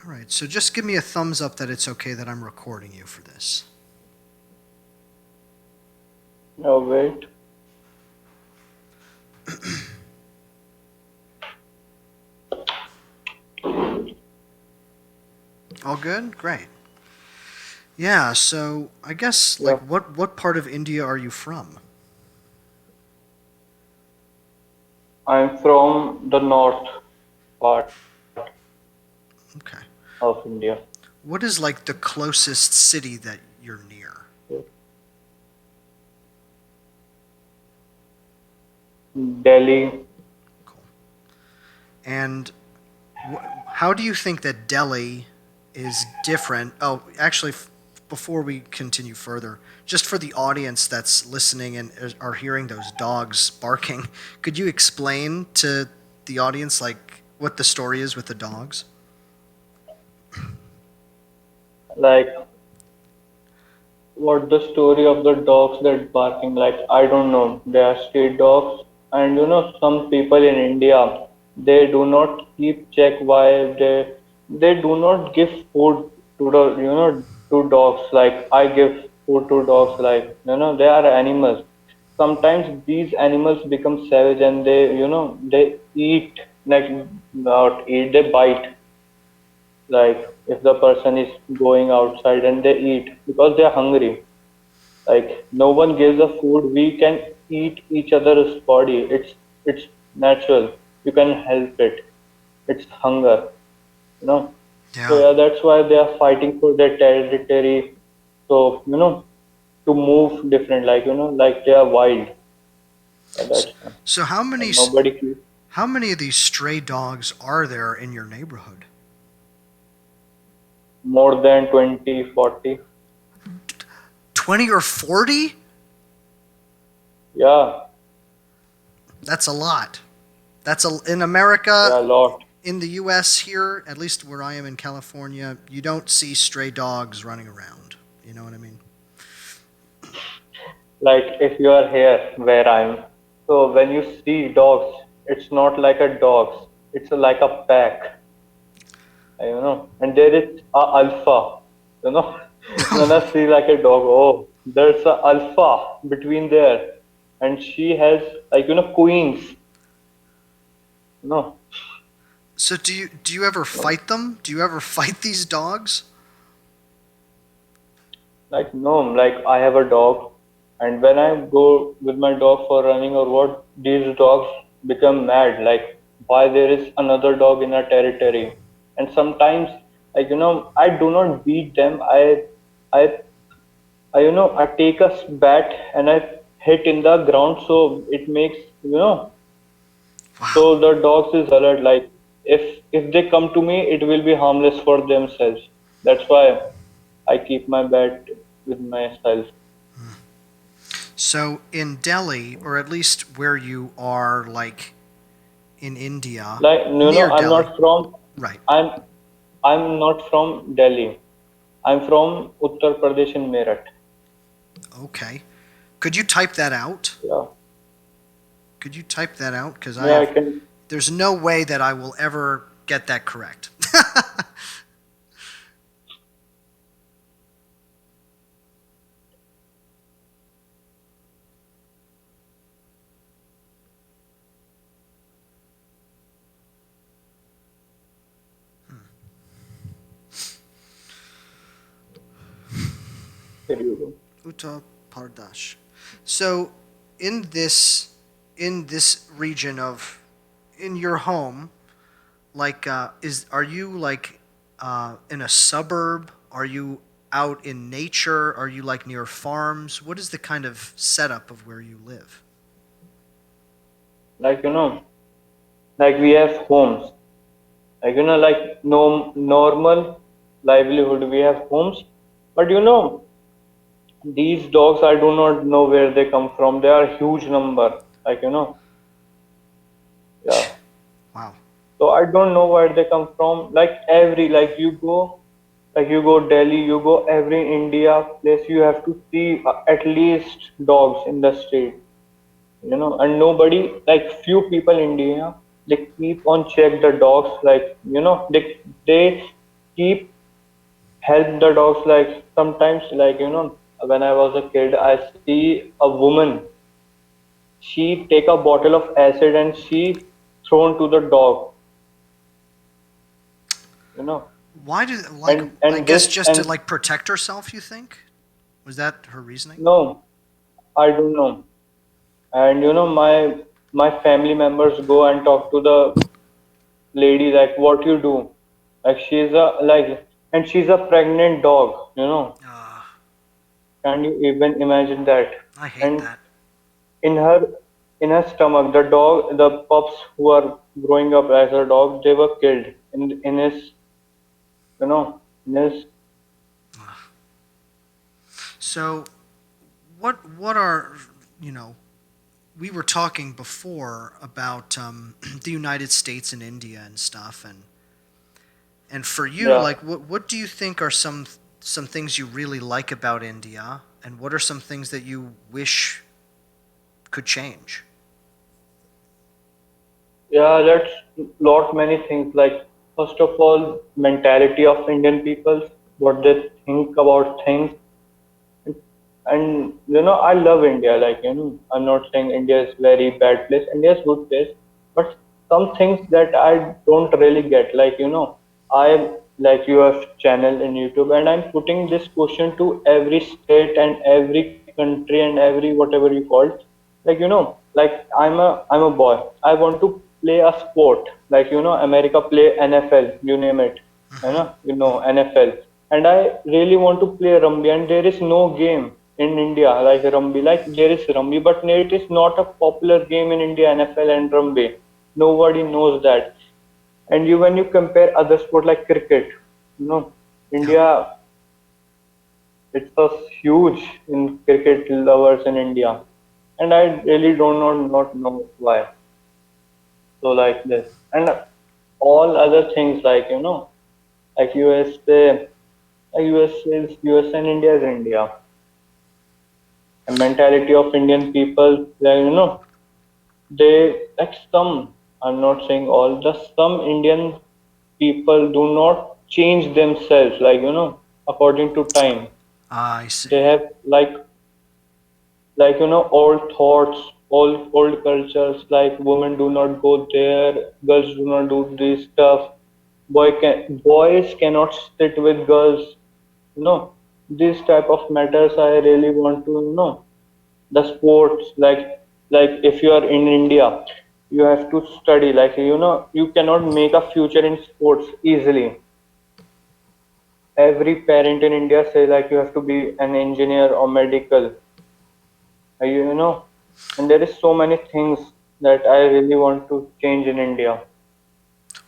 All right, so just give me a thumbs up that it's okay that I'm recording you for this. Oh, wait. All good? Great. Yeah, so I guess like Yeah. what part of India are you from? I'm from the north part Okay. of India. What is like the closest city that you're near? Delhi. Cool. And how do you think that Delhi is different? Oh, actually, before we continue further, just for the audience that's listening and are hearing those dogs barking, could you explain to the audience like what the story is with the dogs? Like, what the story of the dogs that barking? Like, I don't know. They are street dogs, and some people in India, they do not keep check why they do not give food to the to dogs. Like I give food to dogs. Like they are animals. Sometimes these animals become savage and they eat, like not eat, they bite. Like if the person is going outside and they eat because they are hungry. Like no one gives the food, we can eat each other's body. It's natural. You can help it. It's hunger, you know. So Yeah. yeah, that's why they are fighting for their territory. So to move different, like like they are wild. Yeah, that's why. So And nobody keeps how many of these stray dogs are there in your neighborhood? more than 20, 40. 20 or 40? Yeah, That's a lot. In America, yeah, a lot. in the US here, at least where I am in California, you don't see stray dogs running around. You know what I mean? Like if you are here where I am, so when you see dogs, it's not like a dogs, it's like a pack, and there is a alpha, you know. When I see like a dog, oh, there's a alpha between there, and she has like queens, you know. So do you ever fight them? Do you ever fight these dogs? Like no, like I have a dog, and when I go with my dog for running or what, these dogs become mad. Like why there is another dog in our territory, and sometimes like I do not beat them. I I take a bat and I hit in the ground, so it makes Wow. so the dogs is alert. Like if they come to me, it will be harmless for themselves. That's why I keep my bat with myself. So in Delhi, or at least where you are, like in India, Like near I'm Delhi. not from Right. I'm I'm not from Delhi. I'm from Uttar Pradesh in Meerut. Okay. Could you type that out? Yeah, Could you type that out? Because yeah, I can. there's no way that I will ever get that correct. Here you go. Uttar Pardash. So, in this region of in your home, like is are you like in a suburb? Are you out in nature? Are you like near farms? What is the kind of setup of where you live? Like like we have homes. Like like no normal livelihood. We have homes, but these dogs. I do not know where they come from. They are huge number. Like yeah. Wow. So I don't know where they come from. Like you go Delhi, you go every India place, you have to see at least dogs in the street, and nobody, like few people in India, they keep on check the dogs, like they keep help the dogs. Like sometimes, like when I was a kid, I see a woman, she take a bottle of acid and she thrown to the dog, you know Why do like and I and guess this just to and like protect herself, you think? Was that her reasoning? no, I don't know. And my family members go and talk to the lady, like, what you do? Like, she's a like, and she's a pregnant dog. Uh, Can you even imagine that? I hate And that. in her in her stomach, the pups who are growing up as a dog, they were killed in his you know in his So, what are you know? We were talking before about the United States and India and stuff, and for you, Yeah. like, what do you think are some things you really like about India, and what are some things that you wish could change? Yeah, that's lot many things. Like, first of all, mentality of Indian people, what they think about things. And I love India. Like, I'm not saying India is very bad place. India is good place, but some things that I don't really get. Like, I like your channel in YouTube, and I'm putting this question to every state and every country and every whatever you call it. Like, like I'm a boy. I want to play a sport. Like, America play NFL, you name it. Hmm. NFL. And I really want to play Rumby, and there is no game in India like Rumby. Like, there is Rumby, but it is not a popular game in India, NFL and Rumby. Nobody knows that. And when you compare other sport like cricket, Yep. India, it's a huge in cricket lovers in India. And I really don't not know why. So like this. And all other things like, like USA, USA is USA and India is India. And mentality of Indian people, like, they like some, I'm not saying all, the some Indian people do not change themselves, like, according to time. I They see. have like old thoughts, old cultures, like women do not go there, girls do not do this stuff, boys cannot sit with girls, you know these type of matters. I really want to the sports, like if you are in India, you have to study, like, you cannot make a future in sports easily. Every parent in India say like you have to be an engineer or medical. And there is so many things that I really want to change in India.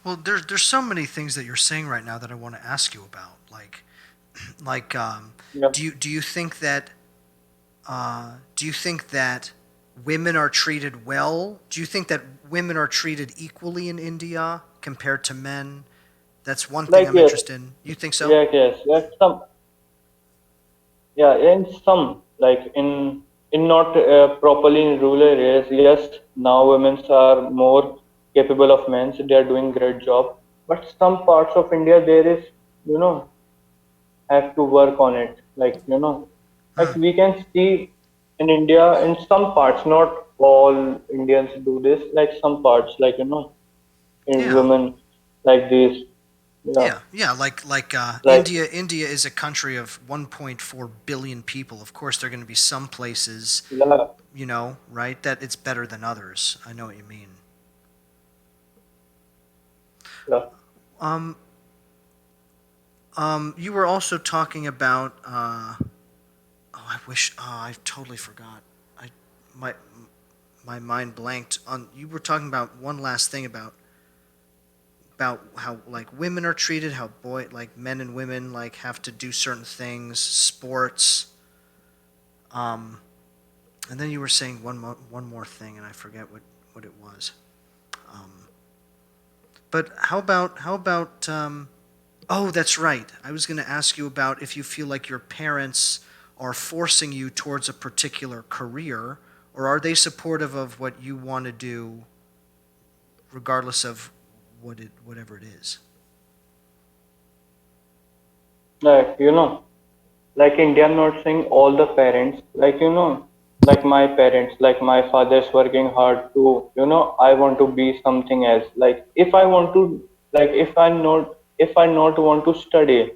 Well, there's so many things that you're saying right now that I want to ask you about. Like, Yeah. do you think that women are treated well? Do you think that women are treated equally in India compared to men? That's one thing Like, I'm yes, interested in. You think so? yes, some, yeah, in some, like in not properly in rural areas, yes, now women are more capable of men, so they are doing great job. But some parts of India, there is, you know, have to work on it. Like, like Hmm. we can see in India, in some parts, not all Indians do this. Like some parts, like, in Yeah. women, like this, yeah, Yeah. Like like, India is a country of 1.4 billion people. Of course, there are going to be some places, yeah, right, that it's better than others. I know what you mean. yeah. Um, you were also talking about. Oh, I wish. Oh, I totally forgot. I my my mind blanked on. You were talking about one last thing about how like women are treated, how like men and women like have to do certain things, sports. Um, and then you were saying one more thing, and I forget what it was. Um, but how about. Oh, that's right. I was going to ask you about if you feel like your parents are forcing you towards a particular career, or are they supportive of what you want to do, regardless of whatever it is. Like, like India, I'm not saying all the parents, like, like my parents, like my father's working hard to, I want to be something else. Like if I want to, like if I not want to study,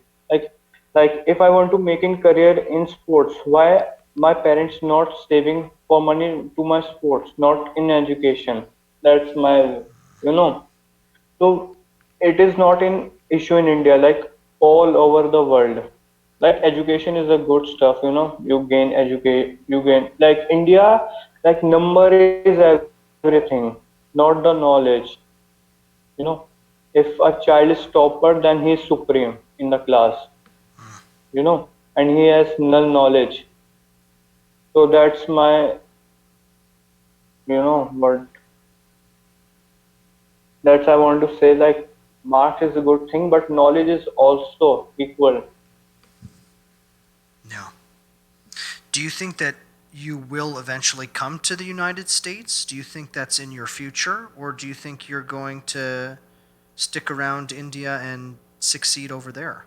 like if I want to making career in sports, why my parents not saving for money to my sports, not in education? That's my, you know so it is not an issue in India, like all over the world. Like education is a good stuff, you gain like India, like number is everything, not the knowledge. You know, if a child is topper, then he is supreme in the class, and he has null knowledge. So that's my, what that's I want to say, like marks is a good thing, but knowledge is also equal. No. Do you think that you will eventually come to the United States? Do you think that's in your future? Or do you think you're going to stick around India and succeed over there?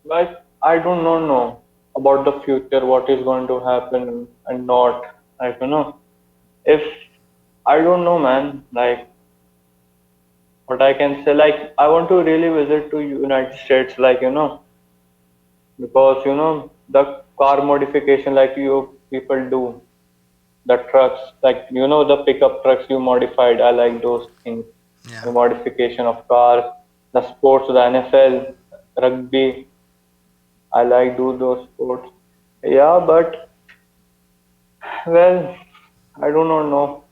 Like I do not know about the future, what is going to happen and not. Like if I don't know, man. Like what I can say, like I want to really visit to United States, like because the car modification, like you people do, the trucks, like the pickup trucks you modified. I like those things. Yeah. The modification of cars, the sports, the NFL, rugby. I like do those sports. Yeah, but well, I do not know.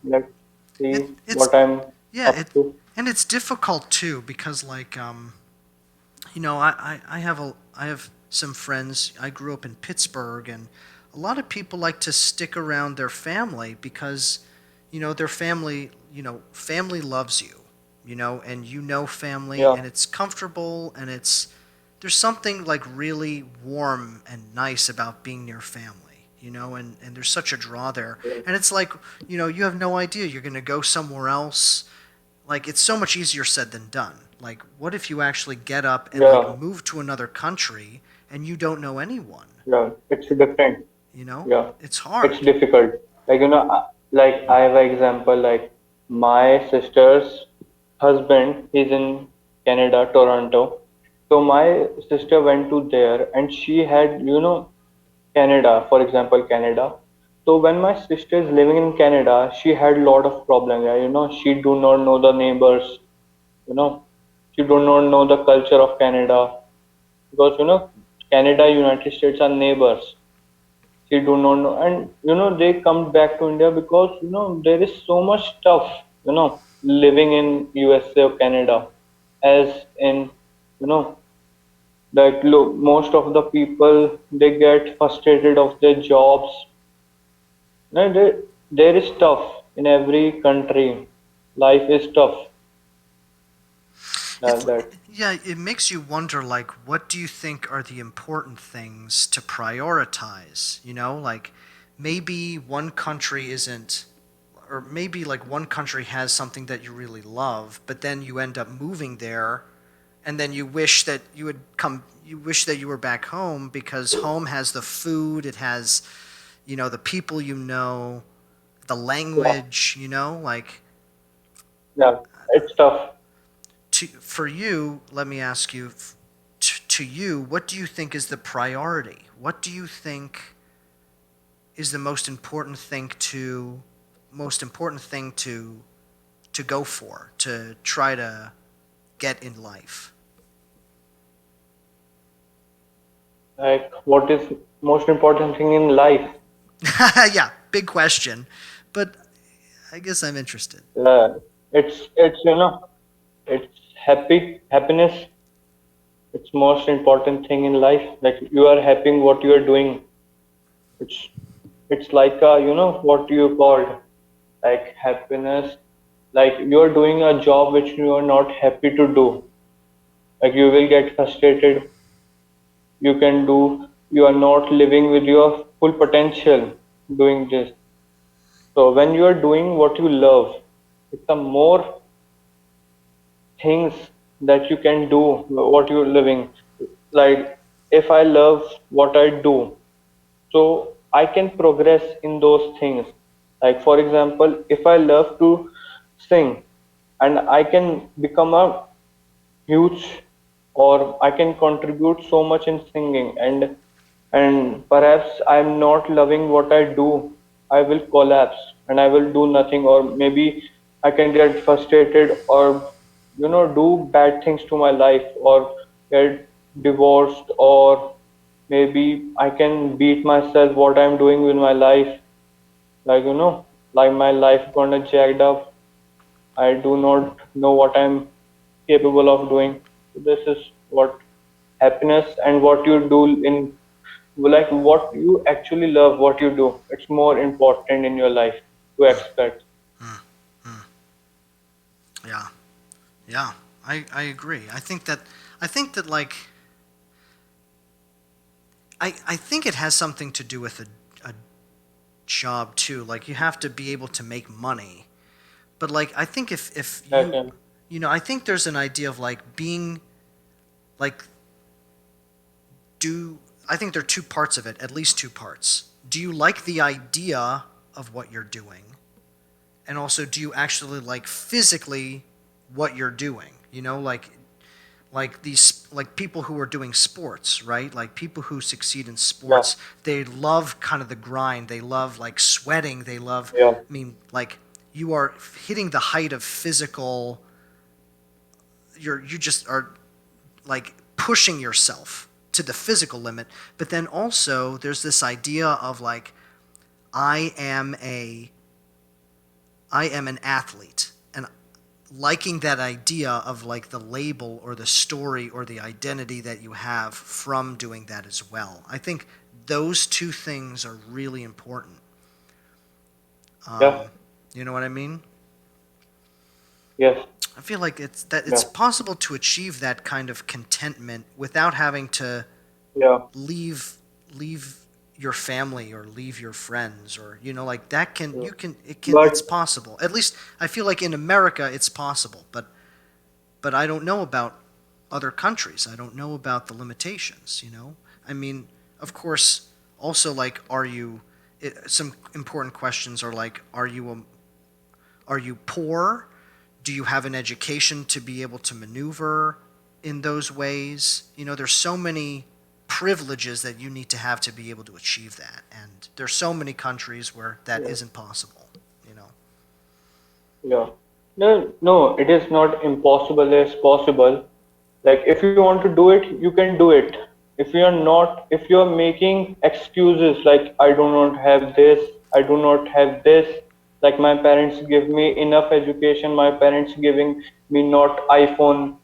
Let's It see it's what I'm yeah, up it to. and it's difficult too because like I have some friends. I grew up in Pittsburgh, and a lot of people like to stick around their family because, their family, family loves you, and family, Yeah, and it's comfortable, and there's something like really warm and nice about being near family, and there's such a draw there, and it's like, you have no idea you're gonna go somewhere else. Like, it's so much easier said than done. Like, what if you actually get up and like yeah, move to another country and you don't know anyone? yeah. It's different. Yeah, It's it's hard. difficult. Like like I have an example. Like my sister's husband is in Canada, Toronto. So my sister went to there, and she had Canada, for example, Canada. So when my sister is living in Canada, she had a lot of problems. Yeah, she do not know the neighbors. You know, she do not know the culture of Canada because Canada, United States are neighbors. She do not know, and they come back to India because there is so much stuff. Living in USA or Canada, as in you know like look, most of the people they get frustrated of their jobs. No, there is tough in every country. Life is tough. It's That yeah, it makes you wonder like what do you think are the important things to prioritize, Like maybe one country isn't or maybe like one country has something that you really love, but then you end up moving there and then you wish that you were back home because home has the food, it has, the people, the yeah, language, like yeah, it's tough. for you, let me ask you, to you, what do you think is the priority? What do you think is the most important thing to go for, to try to get in life? Like what is most important thing in life? Yeah, big question, but I guess I'm interested. It's it's happiness. It's most important thing in life. Like you are happy in what you are doing. It's it's like what you called like happiness. Like you are doing a job which you are not happy to do. Like you will get frustrated. You can do. You are not living with your full potential doing this. So when you are doing what you love, it's a more things. that you can do what you're living. Like if I love what I do, so I can progress in those things. Like for example, if I love to sing and I can become a huge, or I can contribute so much in singing, and perhaps I'm not loving what I do, I will collapse and I will do nothing, or maybe I can get frustrated, or do bad things to my life, or get divorced, or maybe I can beat myself what I'm doing with my life, like like my life gonna jacked up. I do not know what I'm capable of doing. So this is what happiness and what you do in, like what you actually love, what you do. It's more important in your life to expect. Mm, mm, yeah, yeah. I agree. I think that like I think it has something to do with a job too. Like you have to be able to make money. But like I think if you Okay. I think there's an idea of like being like do I think there are two parts of it, at least two parts. Do you like the idea of what you're doing? And also do you actually like physically what you're doing? Like these like people who are doing sports, right? Like people who succeed in Yeah. sports, they love kind of the grind. They love like sweating. They love Yeah. I mean like you are hitting the height of physical you just are like pushing yourself to the physical limit, but then also there's this idea of like I am a I am an athlete, and liking that idea of like the label or the story or the identity that you have from doing that as well. I think those two things are really important. Yeah. Um, you know what I mean? Yes. I feel like it's Yeah. possible to achieve that kind of contentment without having to Yeah. leave leave your family or leave your friends, or like that can Yeah. you can it can it's But possible. At least I feel like in America it's possible, but I don't know about other countries. I don't know about the limitations. I mean, of course, also like some important questions are like are you poor? Do you have an education to be able to maneuver in those ways? There's so many privileges that you need to be able to achieve that. And there's so many countries where that yeah. isn't possible, you know. Yeah. No, no, it is not impossible as possible. Like if you want to do it, you can do it. If you are not, if you are making excuses like I do not have this, I do not have this, like my parents give me enough education, my parents giving me not iPhone.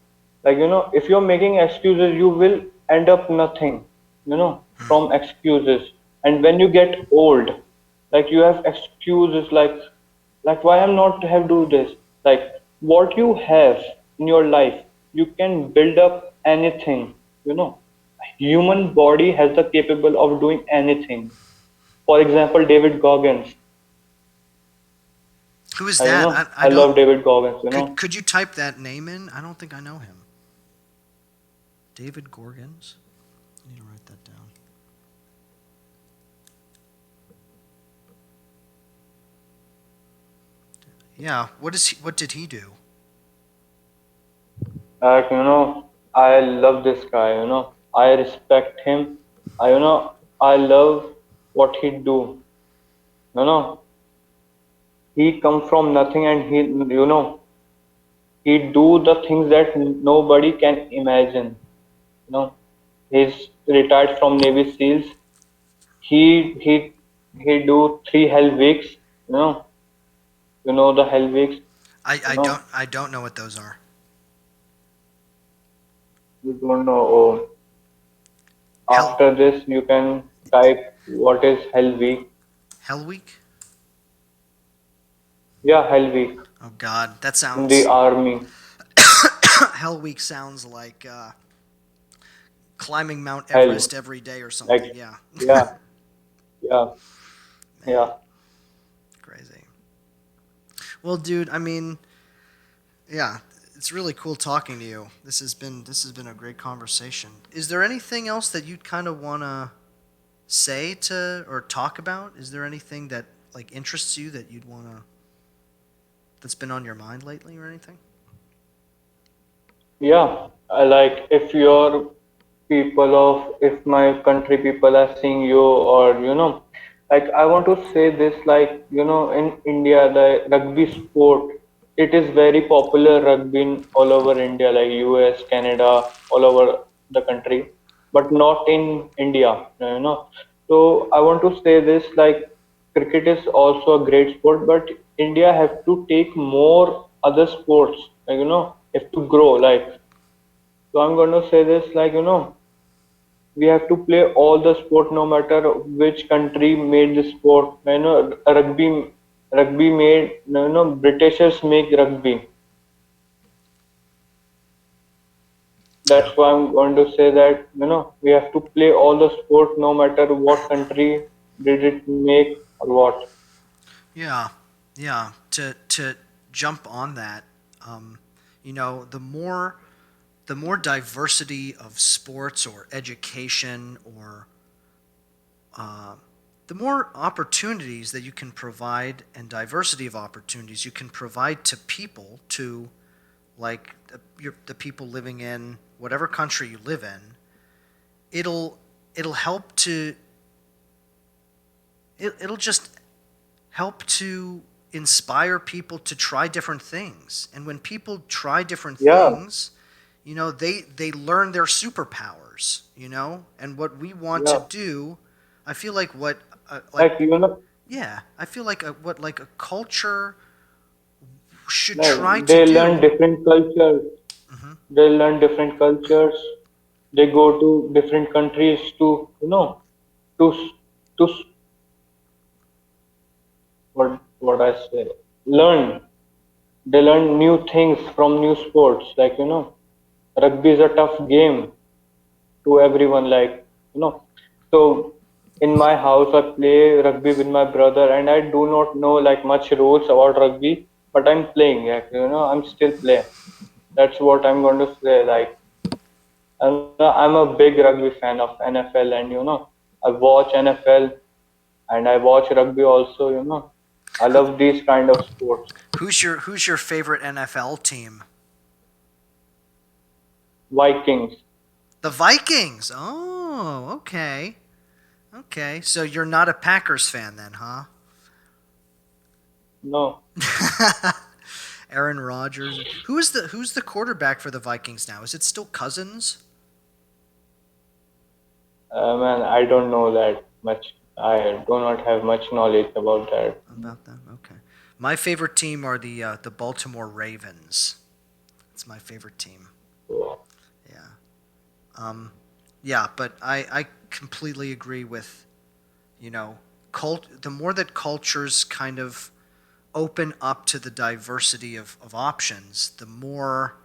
Like if you're making excuses, you will end up nothing, from excuses. And when you get old, like you have excuses like why I'm not to have do this. Like what you have in your life, you can build up anything. you know Human body has the capable of doing anything. For example, David Goggins. Who is I you that? know I I don't. love David Goggins. Could you type that name in? I don't think I know him. David Gorgons. I need to write that down. Yeah. What did he do? Like I love this guy. I respect him. I love what he do. He come from nothing, and he do the things that nobody can imagine. You know, he's retired from Navy SEALs. He do 3 hell weeks. You know, the hell weeks. I, You I don't know, I don't know what those are. you don't know. Oh, Hell after this, you can type what is hell week. Hell Week? Yeah, hell week Oh God, that in the sounds. army. Hell Week sounds like climbing Mount Hell, Everest every day or something. like Yeah. yeah, yeah, Man, yeah, crazy. Well, dude, I mean, yeah. it's really cool talking to you. This has been a great conversation. Is there anything else that you'd kind of want to say to or talk about? Is there anything that like interests you that you'd want to that's been on your mind lately or anything? Yeah, I like if your people of if my country people are seeing you, or like I want to say this, like in India the rugby sport, it is very popular rugby in all over India, like US, Canada, all over the country, but not in India. So I want to say this, like cricket is also a great sport, but India have to take more other sports, have to grow, like, so I'm going to say this, like, we have to play all the sport no matter which country made the sport. Rugby made, Britishers make rugby. Yeah. That's why I'm going to say that, we have to play all the sport no matter what country did it make or what. Yeah. Yeah. To jump on that, um, the more diversity of sports or education or uh, the more opportunities that you can provide and diversity of opportunities you can provide to people to like the people living in whatever country you live in, it'll help to it'll just help to inspire people to try different things. And when people try different Yeah, things, they learn their superpowers, and what we want to yeah. do. I feel like what like Like, yeah, I feel like what like a culture should try like to they learn do. different cultures. Hmm. They learn different cultures. They go to different countries to, to to what I say, learn. They learn new things from new sports. Like, rugby is a tough game to everyone. Like, so in my house I play rugby with my brother, and I do not know like much rules about rugby, but I'm playing. Like, I'm still playing. That's what I'm going to say. Like, I'm a big rugby fan of NFL, and I watch NFL and I watch rugby also. I Who love these kind of sports. who's your favorite NFL team? Vikings. The Vikings. Oh, okay. Okay. So you're not a Packers fan then, huh? No, Aaron Rodgers. Who's the quarterback for the Vikings now? Is it still Cousins? man, I don't know that much. I do not have much knowledge about that. About them? Okay. My favorite team are the Baltimore Ravens. It's my favorite team. So, Yeah. Um, yeah, but I completely agree with the more that cultures kind of open up to the diversity of options, the more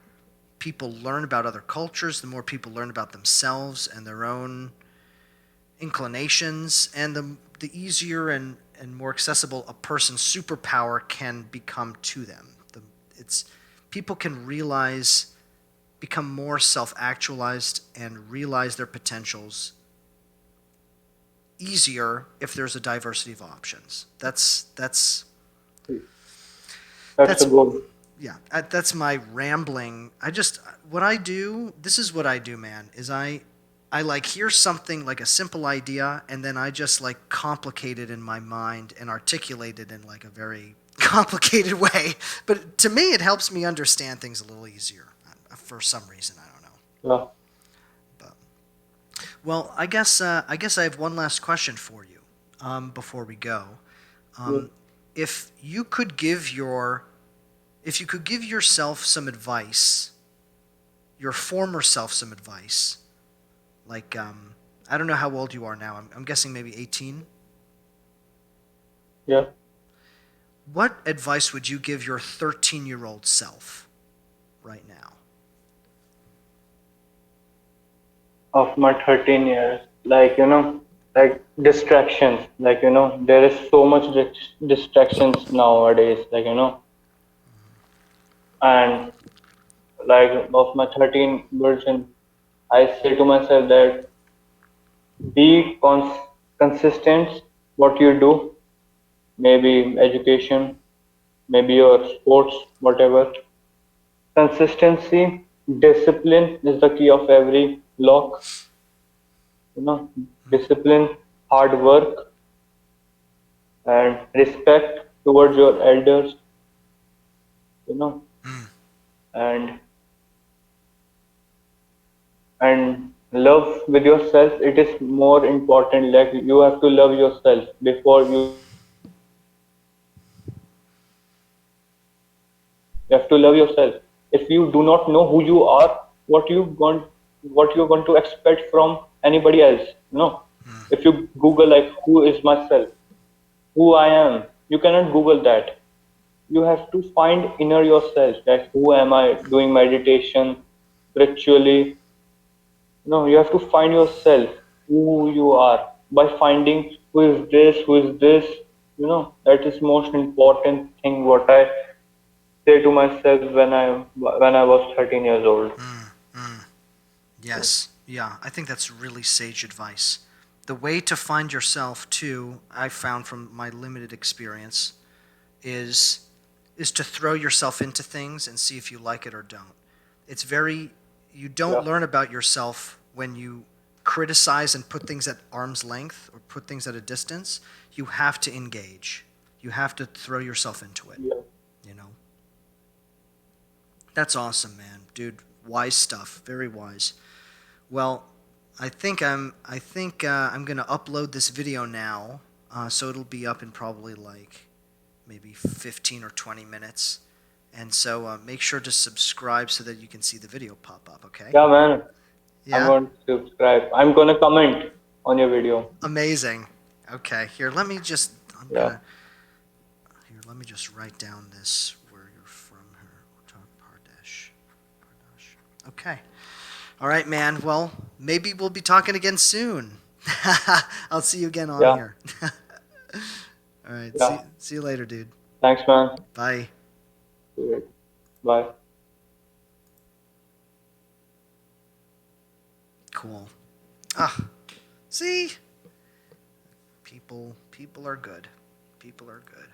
people learn about other cultures, the more people learn about themselves and their own inclinations, and the easier and more accessible a person's superpower can become to them. It's people can become more self-actualized and realize their potentials easier if there's a diversity of options. that's a That's goal. yeah, that's my rambling. I just what I do. This is what I do, man. Is I like hear something like a simple idea, and then I just like complicate it in my mind and articulate it in like a very complicated way. But to me, it helps me understand things a little easier for some reason. I don't know. Yeah, But well, I guess I have one last question for you before we go. yeah. Um, if you could give your if you could give yourself some advice, your former self some advice, like I don't know how old you are now. I'm guessing maybe 18. Yeah. What advice would you give your 13-year-old self right now? Of my 13 years, like, like distractions. Like, there is so much distractions nowadays. Like, and like of my 13 version, I say to myself that be consistent what you do, maybe education, maybe your sports, whatever. Consistency, discipline is the key of every lock. You know, discipline, hard work, and respect towards your elders. You know, and love with yourself. It is more important. Like you have to love yourself before you love anyone else. You have to love yourself. If you do not know who you are, what you going what you're going to expect from anybody else? No. If you Google like who is myself, who I am, you cannot Google that. You have to find inner yourself. That who am I? Doing meditation, spiritually. No, you have to find yourself, who you are, by finding who is this. That is most important thing. What I say to myself when I was 13 years old. Yes. Yeah, I think that's really sage advice. The way to find yourself, too, I found from my limited experience, is to throw yourself into things and see if you like it or don't. It's very you don't Yeah, learn about yourself when you criticize and put things at arm's length or put things at a distance. You have to engage. You have to throw yourself into it, yeah, you know. That's awesome, man. Dude, wise stuff. Very wise. Well, I'm gonna upload this video now, so it'll be up in probably like maybe 15 or 20 minutes. And so make sure to subscribe so that you can see the video pop up. Okay? yeah, man. I'm Yeah. going to subscribe. I'm gonna comment on your video. Amazing. Okay. Here, let me just. I'm Yeah, gonna. Here, let me just write down this where you're from here. Uttar Pardash. Pardash. Okay. All right, man. Well, maybe we'll be talking again soon. I'll see you again on yeah, here. All right. yeah. See you later, dude. Thanks, man. Bye. Great. Bye. Cool. Ah, see? People are good. People are good.